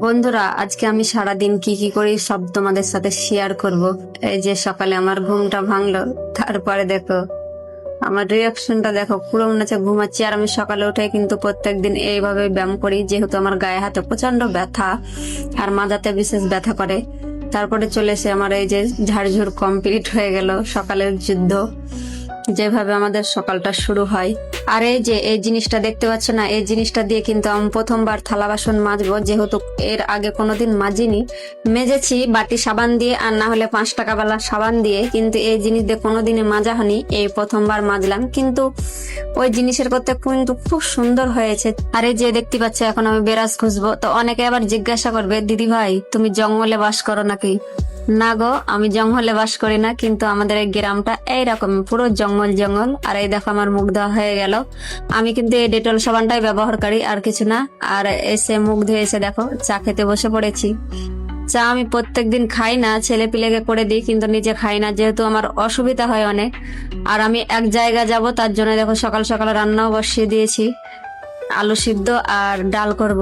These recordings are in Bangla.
বন্ধুরা, আজকে আমি সারাদিন কি কি করি সব তোমাদের সাথে শেয়ার করব। এই যে সকালে আমার ঘুমটা ভাঙলো, তারপরে দেখো আমার রিয়াকশনটা দেখো, পুরো মনে হচ্ছে ঘুমাচ্ছি। আর আমি সকালে উঠে কিন্তু প্রত্যেকদিন এইভাবে ব্যায়াম করি, যেহেতু আমার গায়ে হাতে প্রচন্ড ব্যথা আর মাজাতে বিশেষ ব্যথা করে। তারপরে চলে এসে আমার এই যে ঝাড়ঝুড় কমপ্লিট হয়ে গেল, সকালের যুদ্ধ যেভাবে আমাদের সকালটা শুরু হয়। আর এই যে এই জিনিসটা দেখতে পাচ্ছ না, এই জিনিসটা দিয়ে কিন্তু আমি প্রথমবার থালা বাসন মাজবো, যেহেতু এর আগে কোনোদিন মাজিনি। মেজেছি বাটি সাবান দিয়ে, আর না হলে 5 টাকা বালা সাবান দিয়ে, কিন্তু এই জিনিস দিয়ে কোনোদিনই মাজা হয়নি, এই প্রথমবার মাজলাম। কিন্তু ওই জিনিসের করতে কিন্তু খুব সুন্দর হয়েছে। আর এই যে দেখতে পাচ্ছ, এখন আমি বেরাস খুঁজবো। তো অনেকে আবার জিজ্ঞাসা করবে, দিদি ভাই তুমি জঙ্গলে বাস করো নাকি? না গো, আমি জঙ্গলে বাস করি না, কিন্তু আমাদের এই গ্রামটা এইরকম পুরো জঙ্গল জঙ্গল। আর এই দেখো আমার মুখ ধোয়া হয়ে গেল। আমি কিন্তু এই ডেটল সাবানটাই ব্যবহার করি, আর কিছু না। আর এসে মুখ ধুয়ে এসে দেখো চা খেতে বসে পড়েছি। চা আমি প্রত্যেকদিন খাই না, ছেলে পিলেকে করে দিই, কিন্তু নিজে খাই না, যেহেতু আমার অসুবিধা হয় অনেক। আর আমি এক জায়গা যাব, তার জন্য দেখো সকাল সকাল রান্নাও বসিয়ে দিয়েছি। আলু সিদ্ধ আর ডাল করব।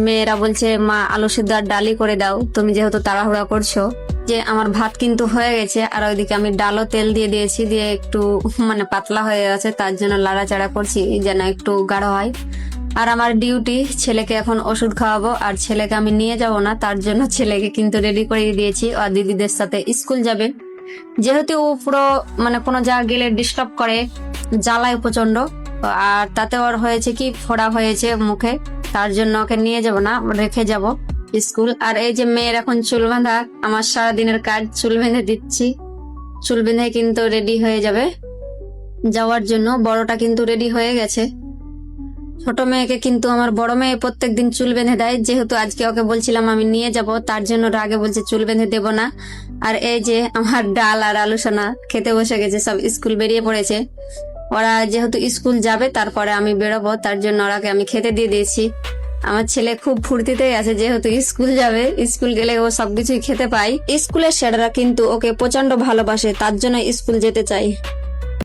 মেয়েরা বলছে, মা আলু সিদ্ধ আর ডালই করে দাও, তুমি যেহেতু তাড়াহুড়া করছো। যে আমার ভাত কিন্তু হয়ে গেছে, আর ওইদিকে আমি ডালও তেল দিয়ে দিয়েছি, দিয়ে একটু পাতলা হয়ে গেছে, তার জন্য লাড়াচাড়া করছি যেন একটু গাঢ় হয়। আর আমার ডিউটি, ছেলেকে এখন ওষুধ খাওয়াবো, আর ছেলেকে আমি নিয়ে যাব না, তার জন্য ছেলেকে কিন্তু রেডি করে দিয়েছি। আর দিদিদের সাথে স্কুল যাবে, যেহেতু ও পুরো কোনো জায়গা গেলে ডিস্টার্ব করে, জ্বালায় প্রচন্ড। আর তাতে ওর হয়েছে কি, ফোড়া হয়েছে মুখে, তার জন্য ওকে নিয়ে যাব না, রেখে যাব স্কুল। আর এই যে মেয়ের এখন চুল বাঁধা, আমার সারাদিনের কাজ চুল বেঁধে দিচ্ছি। চুল বেঁধে কিন্তু রেডি হয়ে যাবে যাওয়ার জন্য। বড়টা কিন্তু রেডি হয়ে গেছে। ছোট মেয়েকে কিন্তু আমার বড় মেয়ে প্রত্যেকদিন চুল বেঁধে দেয়, যেহেতু আজকে ওকে বলছিলাম আমি নিয়ে যাব, তার জন্য রাগে বলছে চুল বেঁধে দেব না। আর এই যে আমার ডাল আর আলু সোনা খেতে বসে গেছে, সব স্কুল বেরিয়ে পড়েছে। ওরা যেহেতু স্কুল যাবে, তারপরে আমি বেরোবো, তার জন্য ওরাকে আমি খেতে দিয়ে দিয়েছি। আমার ছেলে খুব ফুর্তিতেই আছে, যেহেতু স্কুল যাবে, স্কুল গেলে ও সবকিছুই খেতে পায়। স্কুলের স্যাররা কিন্তু ওকে প্রচন্ড ভালোবাসে, তার জন্য স্কুল যেতে চাই।